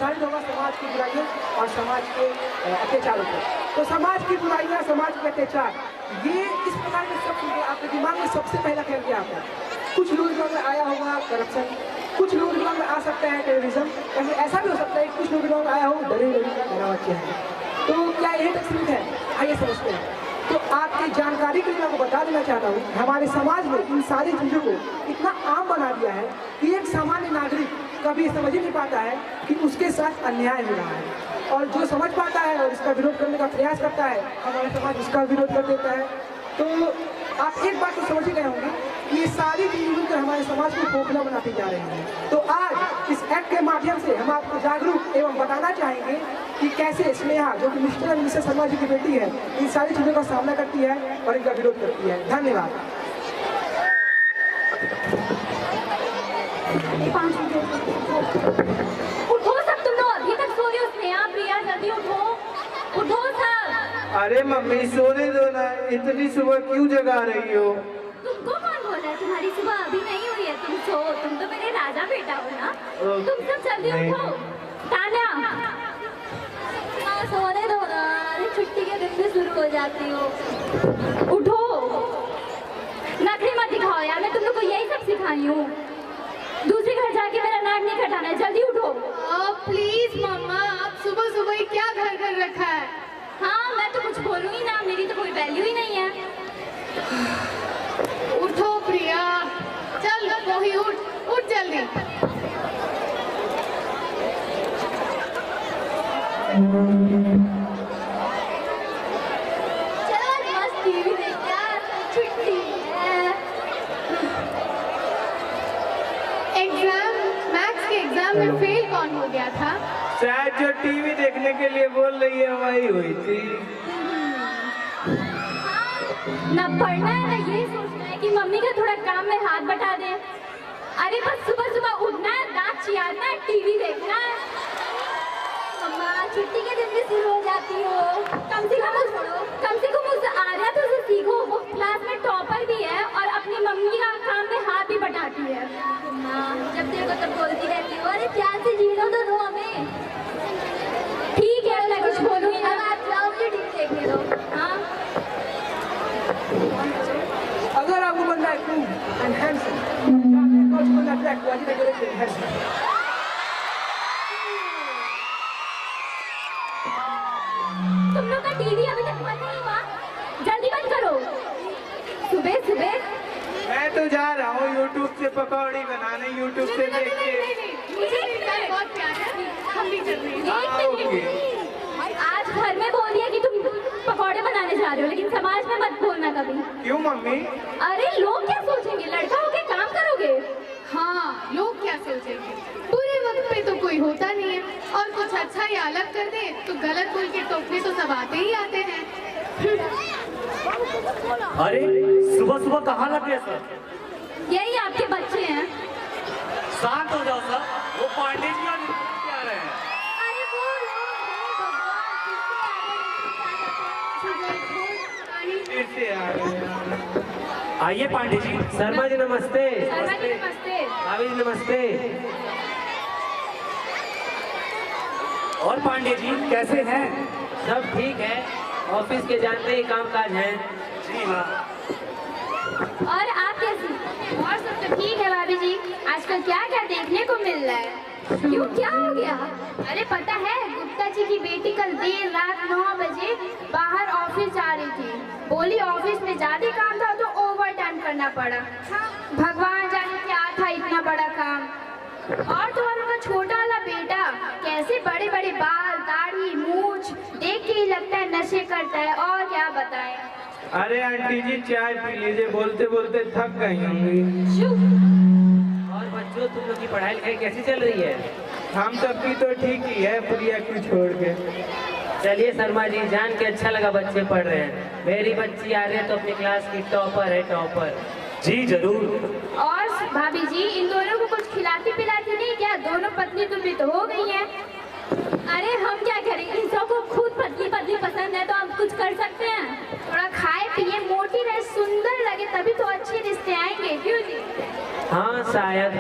आधारित होगा समाज की बुराइयों और समाज के अत्याचारों पर। तो समाज की बुराइयाँ, समाज के अत्याचार, ये इस प्रकार के शब्द आपके दिमाग में सबसे पहला खेल गया आपका। कुछ लोगों दिमाग में आया होगा करप्शन, कुछ लोगों दिमाग में आ सकता है टेररिज्म, ऐसे ऐसा भी हो सकता है कुछ लोगों दिमाग में आया हो डरे का डरा बच्चे हैं। तो क्या यही तक सीमित है? आइए समझते हैं। तो आपकी जानकारी के लिए मैं आपको बता देना चाहता हूँ, हमारे समाज में इन सारी चीज़ों को इतना आम बना दिया है कि एक सामान्य नागरिक कभी समझ ही नहीं पाता है कि उसके साथ अन्याय हो रहा है, और जो समझ पाता है और इसका विरोध करने का प्रयास करता है, हमारा समाज उसका विरोध कर देता है। तो आप एक बात तो समझ ही गए होंगे, ये सारी चीजें मिलकर हमारे समाज को खोखला बनाती जा रही हैं। तो आज इस एक्ट के माध्यम से हम आपको जागरूक एवं बताना चाहेंगे कि कैसे स्नेहा, जो कि मिस्टर और मिसेस शर्मा जी की बेटी है, इन सारी चीज़ों का सामना करती है और इनका विरोध करती है। धन्यवाद। उठो सब, तुम लोग अभी तक सो रहे हो। स्नेहा, प्रिया, जल्दी उठो, उठो सब। अरे मम्मी सोने दो ना, इतनी सुबह क्यों जगा रही हो? तुमको कौन बोल रहा है? तुम्हारी सुबह अभी नहीं हुई है, तुम सो। तुम तो मेरे राजा बेटा हो ना। तुम सब जल्दी उठो। तान्या, सोने दो ना, छुट्टी के दिन भी शुरू हो जाती हो। उठो, नखरी मत दिखाओ यार, मैं तुम लोग को यही सब सिखाई हूँ। दूसरे घर जाके मेरा नाक नहीं कटाना है, जल्दी उठो। प्लीज मम्मा, आप सुबह सुबह ही क्या घर घर रखा है? हाँ, मैं तो कुछ बोलूँगी ना, मेरी तो कोई वैल्यू ही नहीं है। उठो प्रिया, चल मोही उठ, उठ जल्दी। चलो मस्त टीवी देखते हैं, छुट्टी है। एग्जाम, मैथ्स के एग्जाम में फेल कौन हो गया था? शायद जो टीवी देखने के लिए बोल रही है वही हुई थी। ना पढ़ना है ना ये सोचना है कि मम्मी का थोड़ा काम में हाथ बटा दे। अरे बस सुबह सुबह उठना है, दांत चियारना है, टीवी देखना है। मम्मा, छुट्टी के दिन भी शुरू हो जाती हो, कम से कम उस आर्या तो उसे सीखो। वो क्लास में टॉपर भी है और अपनी मम्मी का काम में हाथ भी बटाती है। मम्मा, जब देखो तब बोलती रहती हो, अरे प्यार से जीने तो दो हमें। ठीक है, मैं कुछ बोलूँगी ना, आप जाओ, मुझे टीवी देखने दो। हाँ, अगर आपको बनना है कूल एंड हैंडसम, बनना है तुम लोग का टीवी अभी तक बंद नहीं हुआ, जल्दी बंद करो। सुबह सुबह मैं तो जा रहा हूँ YouTube से पकौड़ी बनाने, YouTube से देख के। मुझे बहुत प्यार है, हम भी चल रहे हैं। आज घर में बोल दिया कि तुम पकौड़े बनाने जा रहे हो, लेकिन समाज में मत बोलना कभी। क्यों मम्मी? अरे लोग क्या सोचेंगे? लड़का होके काम करोगे। हाँ, लोग क्या सोचेंगे? पूरे वक्त पे तो कोई होता नहीं है, और कुछ अच्छा या अलग कर दे तो गलत बोल के टोकने तो सब आते ही आते हैं। अरे सुबह सुबह कहाँ लग गए सर? यही आपके बच्चे हैं। शांत हो जाओ सर, वो पांडे जी और क्या रहे हैं? अरे वो फिर से आ रहे हैं। आइए पांडे जी। शर्मा जी नमस्ते। नमस्ते। भाभी जी नमस्ते। और पांडे जी कैसे हैं? सब ठीक है, ऑफिस के जानते ही काम काज है। जी हाँ। और आप कैसी? और सब तो ठीक है भाभी जी। आजकल क्या क्या देखने को मिल रहा है? क्यों, क्या हो गया? अरे पता है, गुप्ता जी की बेटी कल देर रात 9 बजे बाहर ऑफिस जा रही थी। बोली ऑफिस में ज्यादा काम था तो ओवर टाइम करना पड़ा। भगवान जाने क्या था इतना बड़ा काम। और तुम्हारा का छोटा वाला बेटा कैसे बड़े बड़े बाल, दाढ़ी, मूछ देख के ही लगता है नशे करता है। और क्या बताएं। अरे आंटी जी चाय पी लीजिए, बोलते बोलते थक गई होंगी। और बच्चों, तुम लोग की पढ़ाई लिखाई कैसी चल रही है? हम सबकी तो ठीक ही है, प्रिया को छोड़ के। चलिए शर्मा जी, जान के अच्छा लगा बच्चे पढ़ रहे हैं। मेरी बच्ची आ रही है तो अपनी क्लास की टॉपर है, टॉपर। जी जरूर। और भाभी जी, इन दोनों को कुछ खिलाती पिलाती नहीं क्या? दोनों पतली दुबली तो हो गई हैं। अरे हम क्या करें, इन सबको खुद पतली पतली पसंद है तो हम कुछ कर सकते हैं। थोड़ा खाए पिए, मोटी रहे, सुंदर लगे, तभी तो अच्छे रिश्ते आएंगे। क्यों जी? हाँ शायद।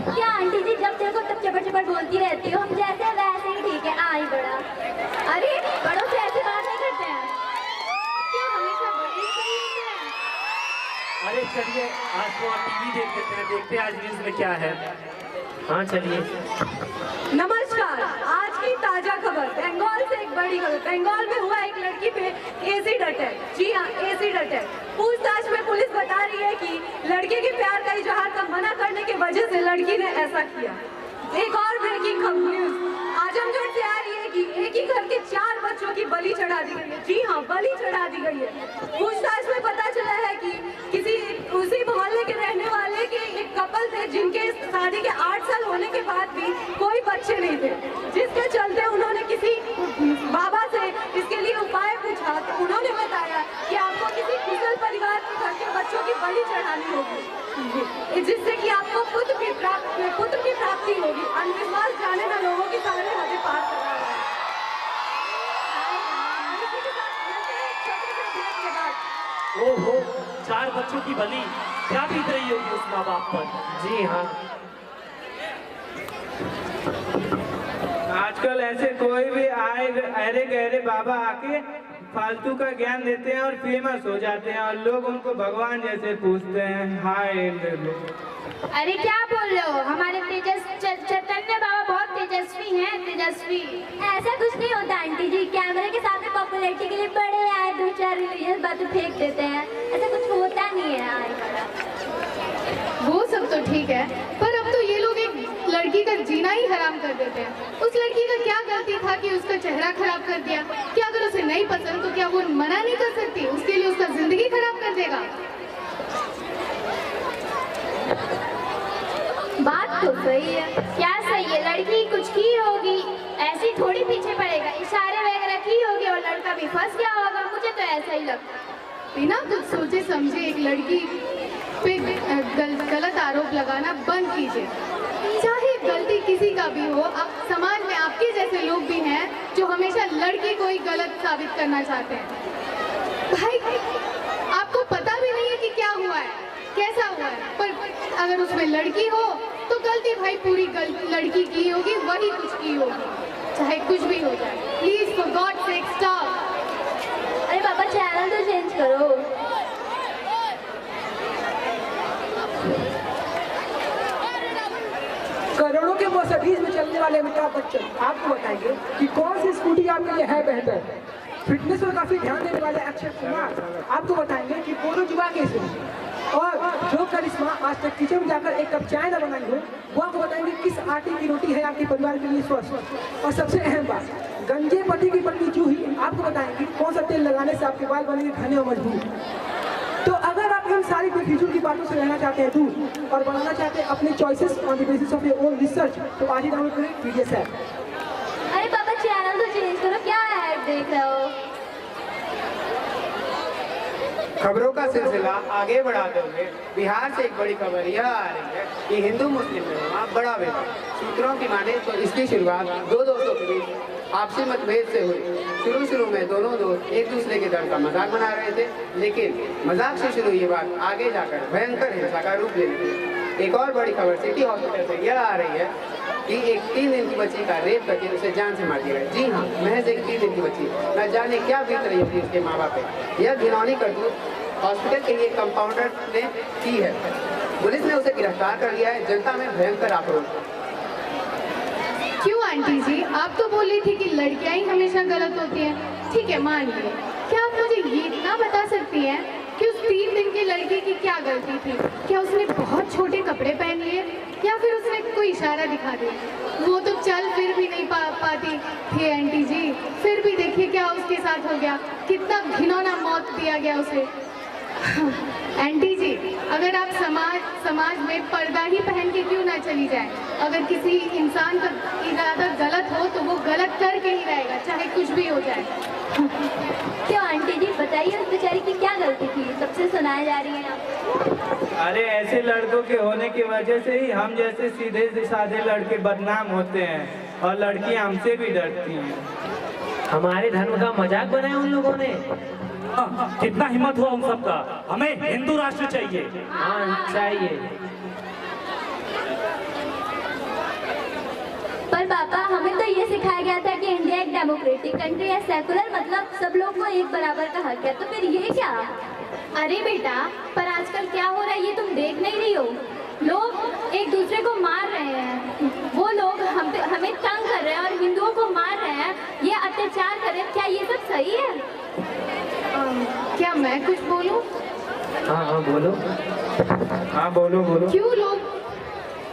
क्या आंटी जी, जब देखो तब चपड़ चपड़ बोलती रहती हो, हम जैसे वैसे चलिए आज तो टीवी देख लेते हैं, देखते हैं आज न्यूज में क्या है। हाँ चलिए। नमस्कार, आज की ताजा खबर बंगाल से एक बड़ी खबर। बंगाल में हुआ एक लड़की पे एसिड अटैक। जी हाँ, एसिड अटैक। पूछताछ में पुलिस बता रही है कि लड़के के प्यार का इजहार का मना करने की वजह से लड़की ने ऐसा किया। एक और ब्रेकिंग न्यूज आजमगढ़ से आ रही है कि एक ही घर के 4 बच्चों की बलि चढ़ा दी गई है। जी हाँ, बलि चढ़ा दी गई है। पूछताछ में पता चला है कि किसी उसी मोहल्ले के रहने वाले के एक कपल थे जिनके शादी के 8 साल होने के बाद भी कोई बच्चे नहीं थे, जिसके चलते उन्होंने किसी बाबा से इसके लिए उपाय पूछा तो उन्होंने बताया कि आपको किसी कुशल परिवार के घर के बच्चों की बलि चढ़ानी होगी, जिससे कि आपको पुत्र की प्राप्ति होगी। अंधविश्वास जाने ना लोगों की सारे हदें पार कर रहा है। इसी के साथ मिलते हैं एक छोटे से ब्रेक के बाद। ओहो, 4 बच्चों की बलि, क्या बीत रही होगी उस माँ बाप पर। जी हाँ, आजकल ऐसे कोई भी आए अरे गहरे बाबा आके फालतू का ज्ञान देते हैं और फेमस हो जाते हैं और लोग उनको भगवान जैसे पूछते हैं। हाय अरे क्या बोल रहे हो, हमारे चैतन्य बाबा बहुत तेजस्वी हैं, तेजस्वी। ऐसा कुछ नहीं होता आंटी जी, कैमरे के सामने पॉपुलैरिटी के लिए बड़े आए 2-4 रिलीजियस बातें फेंक देते हैं, ऐसा कुछ होता नहीं है। वो सब तो ठीक है, पर अब तो ये लोग एक लड़की का जीना ही हराम कर देते हैं। उस लड़की का क्या गलती था कि उसका चेहरा खराब कर दिया? क्या अगर उसे नहीं पसंद तो क्या वो मना नहीं कर सकती? उसके लिए उसका जिंदगी खराब कर देगा? बात तो सही है। क्या सही है? लड़की कुछ की होगी, ऐसी थोड़ी पीछे पड़ेगा, इशारे वगैरह की होगी और लड़का भी फंस गया होगा। मुझे तो ऐसा ही लगता है। बिना कुछ सोचे समझे एक लड़की पे गलत आरोप लगाना बंद कीजिए। चाहे गलती किसी का भी हो, समाज में आपके जैसे लोग भी हैं जो हमेशा लड़की को ही गलत साबित करना चाहते हैं। भाई, आपको पता भी नहीं है कि क्या हुआ है, कैसा हुआ है, पर अगर उसमें लड़की हो तो गलती भाई पूरी लड़की की होगी, वही कुछ की होगी, चाहे कुछ भी हो जाए। Please for God sake stop. अरे पापा, चैनल तो चेंज करो। करोड़ों के मर्सिडीज में चलने वाले अमिताभ बच्चन आपको बताएंगे कि कौन सी स्कूटी आपके लिए है बेहतर। फिटनेस पर काफी ध्यान देने वाले अक्षय कुमार आपको बताएंगे कि बोलो जुबा कैसे। और जो करिश्मा आज तक किचन में जाकर एक कप चाय न बनाई हो, वो आपको बताएंगे किस आटे की रोटी है आपके परिवार के लिए स्वस्थ। और सबसे अहम बात, गंजे पति की पत्नी जूही आपको बताएंगे कौन सा तेल लगाने से आपके बाल बनेंगे घने और मजबूत। तो अगर आप इन सारी बेफिजूल की बातों से रहना चाहते हैं दूर और बनाना चाहते हैं अपने choices on the basis of your own research, तो आज ही डाउनलोड करें पीडीएस ऐप। अरे पापा, चैनल तो चेंज करो, क्या ऐड देख रहे हो? खबरों का सिलसिला आगे बढ़ाते हुए बिहार से एक बड़ी खबर यह आ रही है कि हिंदू मुस्लिम में हुआ बड़ा विवाद। सूत्रों की माने तो इसकी शुरुआत 2 दोस्तों के बीच आपसी मतभेद से हुई। शुरू में दोनों दोस्त एक दूसरे के दर्द का मजाक बना रहे थे, लेकिन मजाक से शुरू ये बात आगे जाकर भयंकर हिंसा का रूप ले ली। एक और बड़ी खबर सिटी हॉस्पिटल से यह आ रही है कि एक 3 दिन की बच्ची का रेप करके उसे जान से मार दिया गया। जी हाँ, महज एक 3 दिन की बच्ची, न जाने क्या बीत रही होगी उसके माँ बाप पे। यह घिनौनी करतूत हॉस्पिटल के लिए कंपाउंडर ने की है। पुलिस ने उसे गिरफ्तार कर लिया है। जनता में भयंकर आक्रोश। क्यों आंटी जी, आप तो बोल रही थी कि लड़कियां ही हमेशा गलत होती हैं। ठीक है, मान लिए। क्या आप मुझे ये इतना बता सकती हैं कि उस 3 दिन की लड़की की क्या गलती थी? क्या उसने बहुत छोटे कपड़े पहन लिए या फिर उसने कोई इशारा दिखा दिया? वो तो चल फिर भी नहीं पाती थी आंटी जी। फिर भी देखिए क्या उसके साथ हो गया, कितना घिनौना मौत दिया गया उसे। आंटी जी, अगर आप समाज में पर्दा ही पहन के क्यों ना चली जाए? अगर किसी इंसान का इरादा गलत हो तो वो गलत करके ही रहेगा, चाहे कुछ भी हो जाए। क्यों आंटी जी, बताइए उस बेचारी की क्या गलती थी? सबसे सुनाई जा रही है आप। अरे ऐसे लड़कों के होने की वजह से ही हम जैसे सीधे साधे लड़के बदनाम होते हैं और लड़कियां हमसे भी डरती हैं। हमारे धर्म का मजाक बनाया उन लोगों ने। कितना हिम्मत हुआ उन सबका। हमें हिंदू राष्ट्र चाहिए। हाँ चाहिए। पर पापा, हमें तो ये सिखाया गया था कि इंडिया एक डेमोक्रेटिक कंट्री है, सेकुलर मतलब सब लोग को एक बराबर का हक है, तो फिर ये क्या? अरे बेटा, पर आजकल क्या हो रहा है ये तुम देख नहीं रही हो? लोग एक दूसरे को मार रहे हैं, वो लोग हमें तंग कर रहे हैं और हिंदुओं को मार रहे हैं, ये अत्याचार कर रहे हैं। क्या ये सब सही है? क्या मैं कुछ बोलूं? हाँ बोलो। हाँ बोलो बोलो।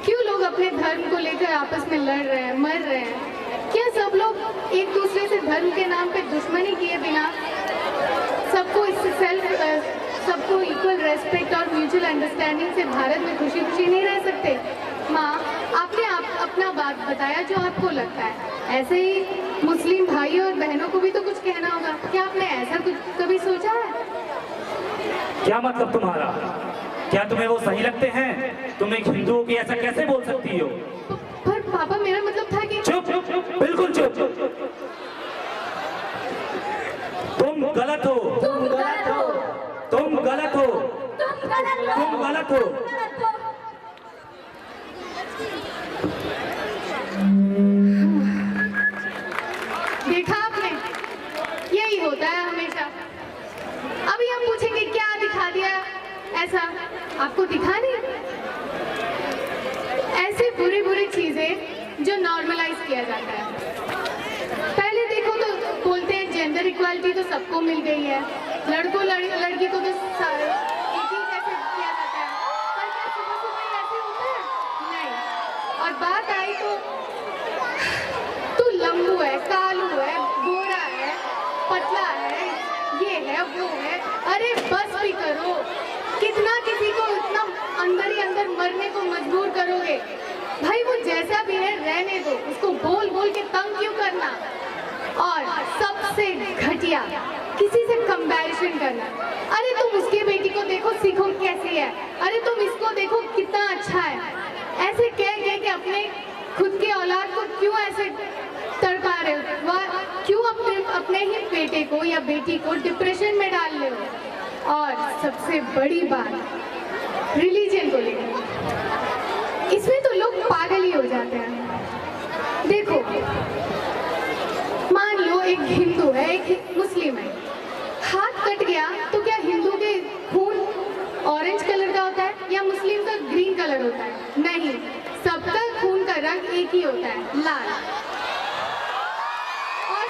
क्यों लोग अपने धर्म को लेकर आपस में लड़ रहे हैं, मर रहे हैं? क्या सब लोग एक दूसरे से धर्म के नाम पे दुश्मनी किए बिना सबको इक्वल रेस्पेक्ट और म्यूचुअल अंडरस्टैंडिंग से भारत में खुशी खुशी नहीं रह सकते? माँ, आपने अपना बात बताया जो आपको लगता है, ऐसे ही मुस्लिम भाई और बहनों को भी तो कुछ कहना होगा। क्या आपने ऐसा कुछ कभी सोचा है? क्या मतलब तुम्हारा? क्या तुम्हें वो सही लगते हैं? तुम एक हिंदू की ऐसा कैसे बोल सकती हो? पर पापा, मेरा मतलब था कि चुप, बिल्कुल चुप। तुम गलत हो, तुम गलत हो, तुम गलत हो, तुम गलत हो, तुम गलत हो। देखा आपने, यही होता है हमेशा। अभी हम पूछेंगे क्या दिखा दिया ऐसा, आपको दिखा नहीं? ऐसे बुरी बुरी चीजें जो नॉर्मलाइज किया जाता है। पहले देखो तो बोलते हैं जेंडर इक्वालिटी तो सबको मिल गई है, लड़कों लड़की को तो एक ही जैसे किया जाता है। पर क्या सुबह सुबह ही ऐसे होता है? नहीं। और बात आई तो तू लंबू है, कालू है, गोरा है, पतला है, ये है वो है, अरे बस भी करो। कितना किसी को इतना अंदर ही अंदर मरने को मजबूर करोगे? भाई वो जैसा भी है रहने दो, उसको बोल बोल के तंग क्यों करना? और सबसे घटिया किसी से कंपैरिजन करना। अरे तुम उसकी बेटी को देखो, सीखो कैसी है, अरे तुम इसको देखो कितना अच्छा है। ऐसे कह के अपने खुद के औलाद को क्यों ऐसे तड़पा रहे हो? क्यों अपने ही बेटे को या बेटी को डिप्रेशन में डाल रहे हो? और सबसे बड़ी बात रिलीजन को लेकर, इसमें तो लोग पागल ही हो जाते हैं। देखो, मान लो एक हिंदू है, एक मुस्लिम है, हाथ कट गया तो क्या हिंदू के खून ऑरेंज कलर का होता है या मुस्लिम का ग्रीन कलर होता है? नहीं, सबका खून का रंग एक ही होता है, लाल। और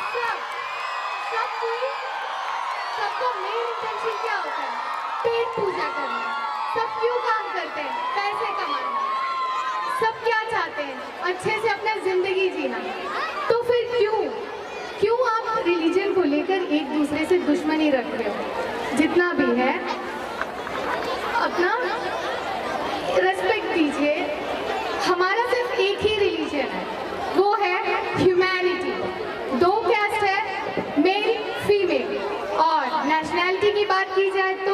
सबका मेन इंटेंशन क्या होता है? पेट पूजा करना। सब क्यों काम करते हैं? पैसे कमाना। सब क्या चाहते हैं? अच्छे से अपना जिंदगी जीना। तो फिर क्यों आप रिलीजन को लेकर एक दूसरे से दुश्मनी रख रहे हो? जितना भी है अपना रेस्पेक्ट दीजिए। हमारा सिर्फ एक ही रिलीजन है, वो है ह्यूमैनिटी। 2 कैस्ट है, मेल फीमेल। और नेशनैलिटी की बात की जाए तो